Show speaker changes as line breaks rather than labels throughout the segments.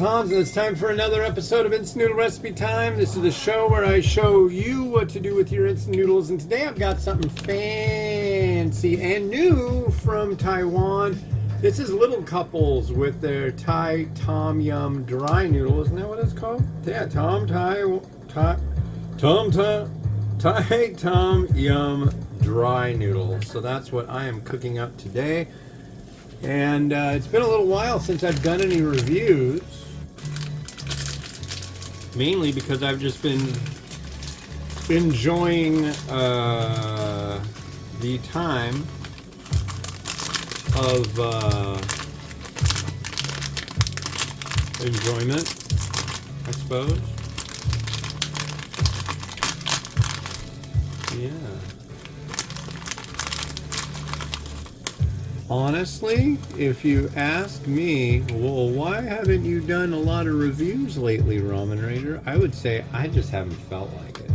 is Hans, and it's time for another episode of Instant Noodle Recipe Time. This is the show where I show you what to do with your instant noodles, and today I've got something fancy and new from Taiwan. This is Little Couples with their Thai Tom Yum dry noodle. Isn't that what it's called? Yeah, Tom Yum dry noodle. So that's what I am cooking up today. And it's been a little while since I've done any reviews, mainly because I've just been enjoying the time of enjoyment, I suppose. Yeah. Honestly, if you ask me, well, why haven't you done a lot of reviews lately, Ramen Raider? I would say I just haven't felt like it.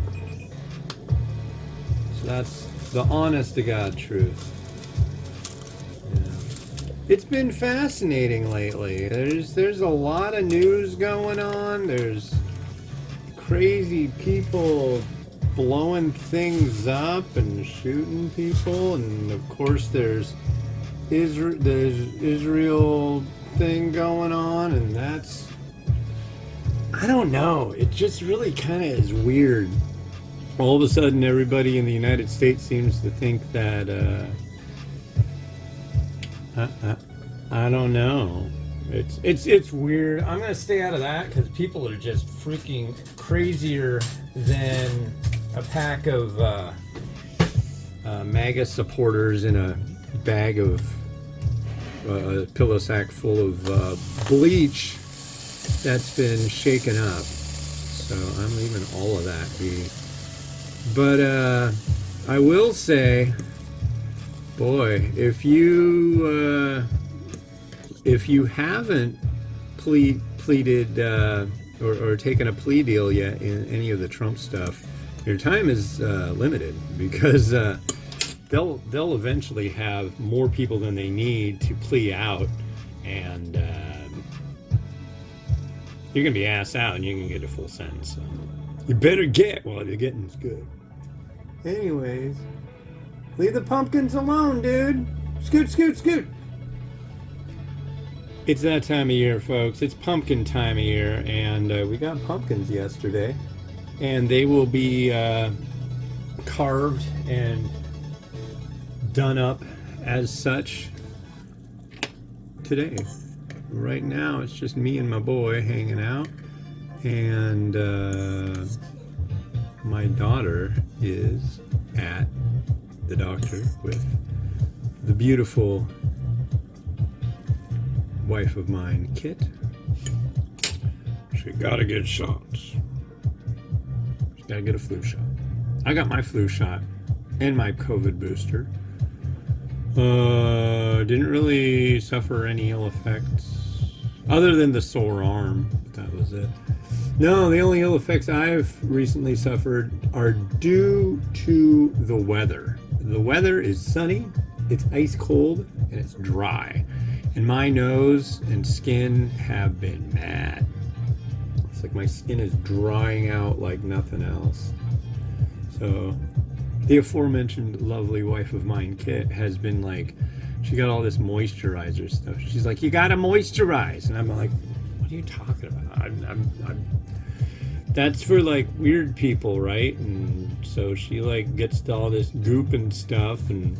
So that's the honest to God truth. Yeah. It's been fascinating lately. There's a lot of news going on. There's crazy people blowing things up and shooting people, and of course there's Israel thing going on, and that's, I don't know, it just really kind of is weird. All of a sudden everybody in the United States seems to think that I don't know, it's weird. I'm gonna stay out of that because people are just freaking crazier than a pack of MAGA supporters in a bag of a pillow sack full of bleach that's been shaken up. So I'm leaving all of that be. But I will say, boy, if you haven't pleaded or taken a plea deal yet in any of the Trump stuff, your time is limited, because they'll eventually have more people than they need to plea out, and you're gonna be asked out, and you're gonna get a full sentence. So you better get while you're getting good. Anyways, leave the pumpkins alone, dude. Scoot, scoot, scoot. It's that time of year, folks. It's pumpkin time of year, and we got pumpkins yesterday, and they will be carved and done up as such today. Right now it's just me and my boy hanging out, and my daughter is at the doctor with the beautiful wife of mine, Kit. She gotta get shots. She gotta get a flu shot. I got my flu shot and my COVID booster. Didn't really suffer any ill effects other than the sore arm. That was it. No, the only ill effects I've recently suffered are due to the weather. The weather is sunny, it's ice cold, and it's dry. And my nose and skin have been mad. It's like my skin is drying out like nothing else. So the aforementioned lovely wife of mine, Kit, has been like, she got all this moisturizer stuff. She's like, you gotta moisturize. And I'm like, what are you talking about? That's for like weird people, right? And so she like gets all this goop and stuff and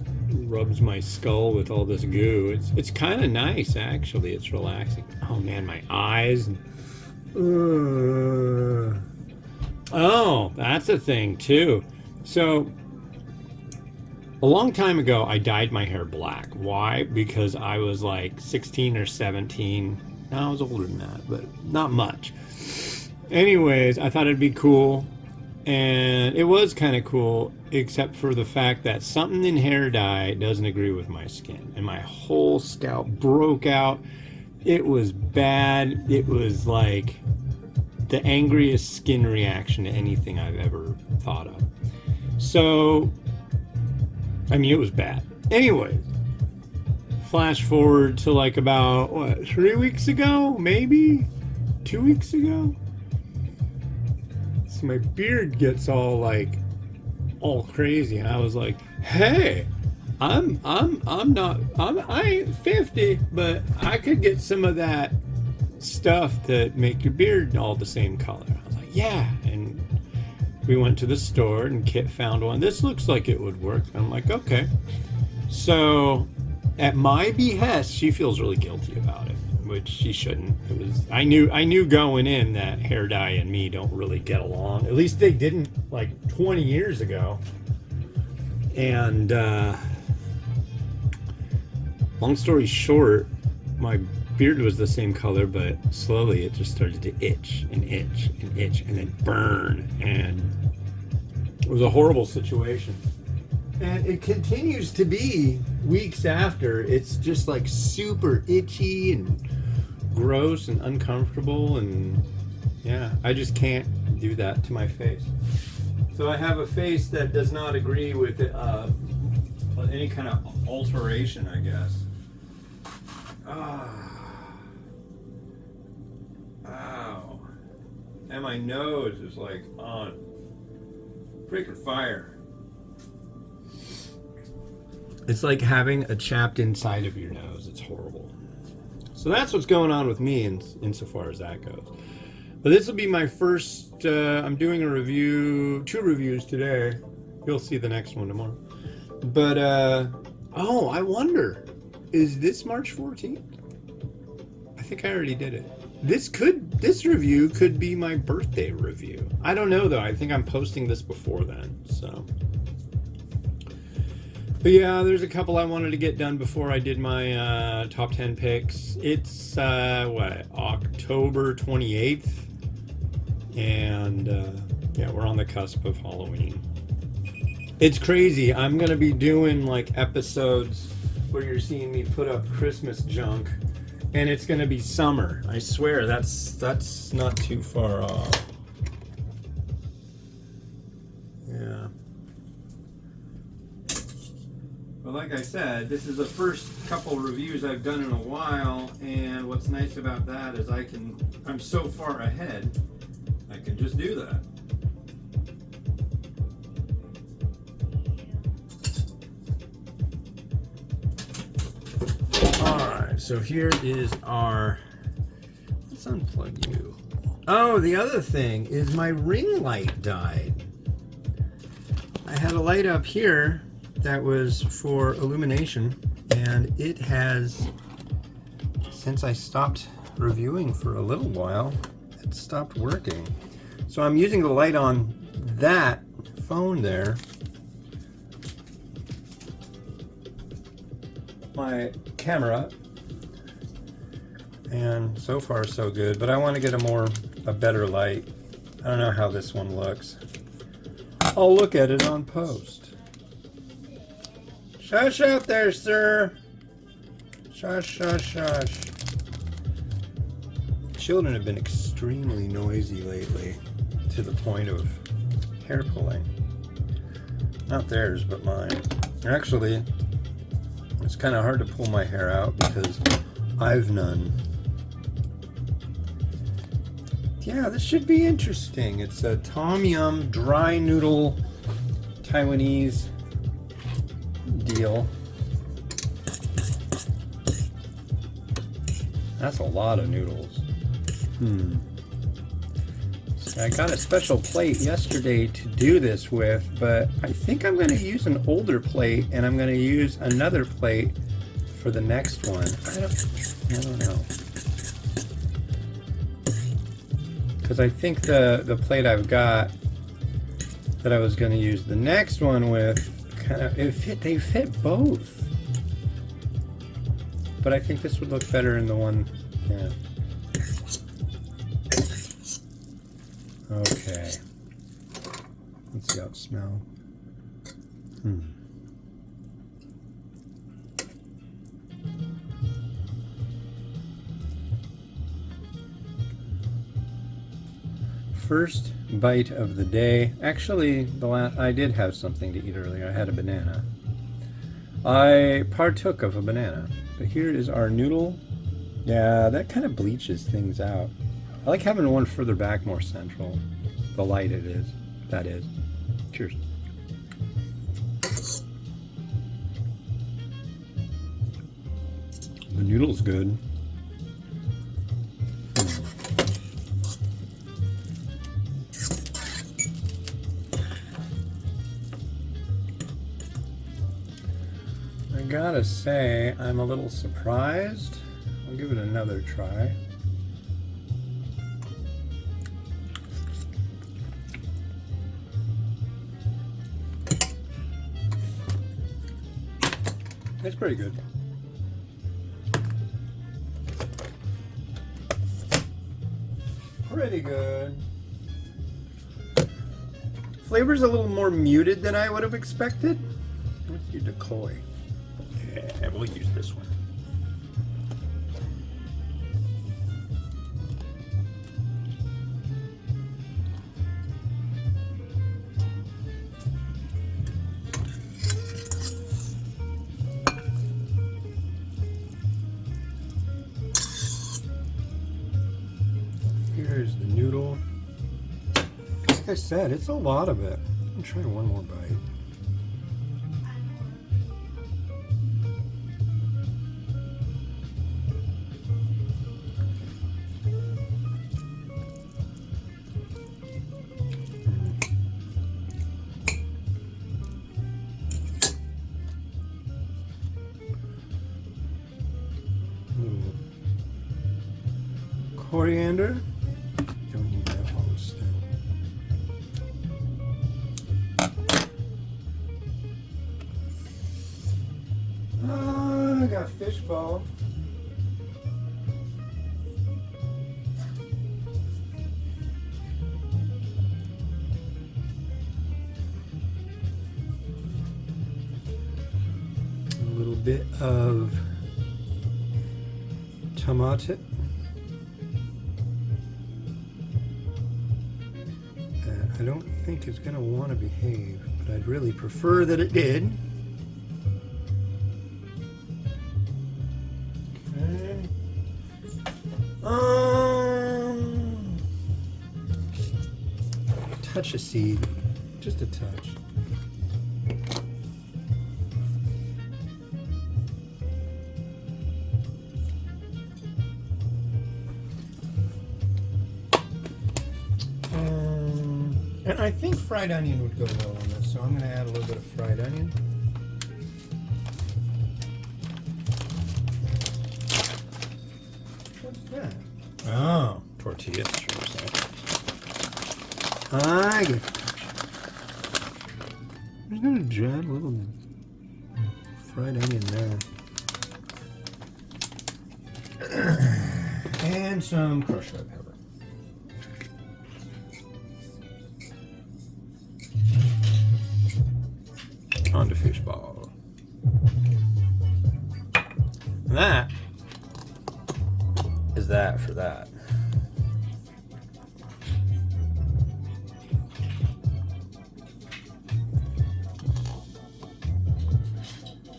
rubs my skull with all this goo. It's kind of nice, actually. It's relaxing. Oh man, my eyes. Oh, that's a thing too. So a long time ago, I dyed my hair black. Why? Because I was like 16 or 17. No, I was older than that, but not much. Anyways, I thought it'd be cool, and it was kind of cool, except for the fact that something in hair dye doesn't agree with my skin, and my whole scalp broke out. It was bad. It was like the angriest skin reaction to anything I've ever thought of. So, I mean, it was bad. Anyways, flash forward to like about, 3 weeks ago, maybe? 2 weeks ago. So my beard gets all like all crazy, and I was like, "Hey, I ain't 50, but I could get some of that stuff that make your beard all the same color." I was like, "Yeah," and we went to the store, and Kit found one. This looks like it would work. I'm like, "Okay." So, at my behest, she feels really guilty about it, which she shouldn't. I knew going in that hair dye and me don't really get along. At least they didn't like 20 years ago. And long story short, my beard was the same color, but slowly it just started to itch and itch and itch and then burn, and it was a horrible situation. And it continues to be weeks after. It's just like super itchy and gross and uncomfortable, and yeah, I just can't do that to my face. So I have a face that does not agree with any kind of alteration, I guess. Ow. And my nose is like on freaking fire. It's like having a chapped inside of your nose. It's horrible. So that's what's going on with me insofar as that goes. But this will be my first, I'm doing a review, 2 reviews today. You'll see the next one tomorrow. But, I wonder, is this March 14th? I think I already did it. This review could be my birthday review. I don't know though. I think I'm posting this before then, so. But yeah, there's a couple I wanted to get done before I did my top 10 picks. It's October 28th, and yeah, we're on the cusp of Halloween. It's crazy. I'm gonna be doing like episodes where you're seeing me put up Christmas junk, and it's gonna be summer. I swear, that's not too far off. Yeah. But like I said, this is the first couple reviews I've done in a while, and what's nice about that is I'm so far ahead, I can just do that. Alright, so here is let's unplug you. Oh, the other thing is my ring light died. I had a light up here that was for illumination, and it has, since I stopped reviewing for a little while, it stopped working. So I'm using the light on that phone there, my camera, and so far so good, but I want to get a better light. I don't know how this one looks. I'll look at it on post. Shush out there, sir. Shush, shush, shush. Children have been extremely noisy lately, to the point of hair pulling. Not theirs, but mine. Actually, it's kind of hard to pull my hair out because I've none. Yeah, this should be interesting. It's a Tom Yum dry noodle Taiwanese deal. That's a lot of noodles. So I got a special plate yesterday to do this with, but I think I'm going to use an older plate, and I'm going to use another plate for the next one. I don't know. Because I think the plate I've got that I was going to use the next one with, they fit both. But I think this would look better in the one, yeah. Okay. Let's see how it smells. First bite of the day. Actually, I did have something to eat earlier. I had a banana. I partook of a banana. But here is our noodle. Yeah, that kind of bleaches things out. I like having one further back, more central. The light it is. That is. Cheers. The noodle's good. I gotta say, I'm a little surprised. I'll give it another try. It's pretty good. Pretty good. Flavor's a little more muted than I would have expected. What's your decoy? Yeah, we'll use this one. Here's the noodle. Like I said, it's a lot of it. I'm trying one more bite. Coriander. Don't need that whole still. I got fish ball. A little bit of tomato. I don't think it's going to want to behave, but I'd really prefer that it did. Okay. Touch of seed, just a touch. And I think fried onion would go well on this, so I'm going to add a little bit of fried onion. What's that? Oh, tortillas, sure. I get it. There's no jab, a little fried onion there. And some crushed red pepper. Onto fish ball. And that is that for that.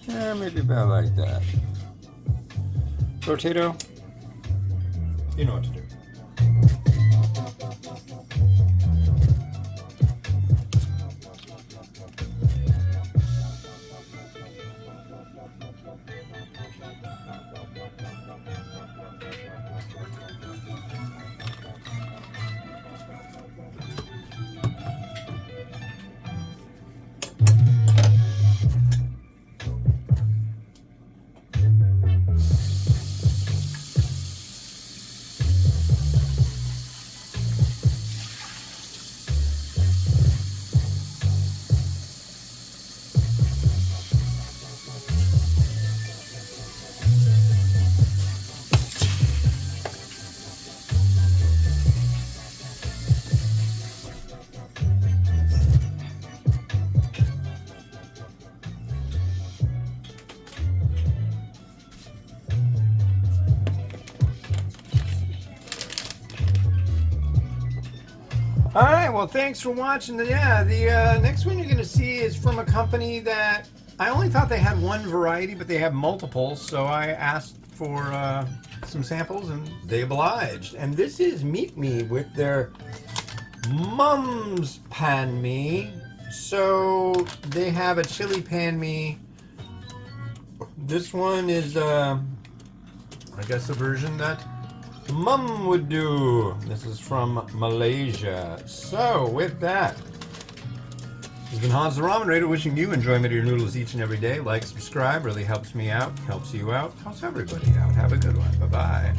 Yeah, maybe about like that. Potato, you know what to do. All right, well, thanks for watching. The next one you're going to see is from a company that I only thought they had one variety, but they have multiple. So I asked for some samples, and they obliged. And this is Meet Me with their Mum's Pan Mi. So they have a chili pan mi. This one is, I guess, the version that Mum would do. This is from Malaysia. So with that, this has been Hans the Ramen Raider wishing you enjoyment of your noodles each and every day. Like, subscribe, really helps me out, helps you out, helps everybody out. Have a good one. Bye-bye.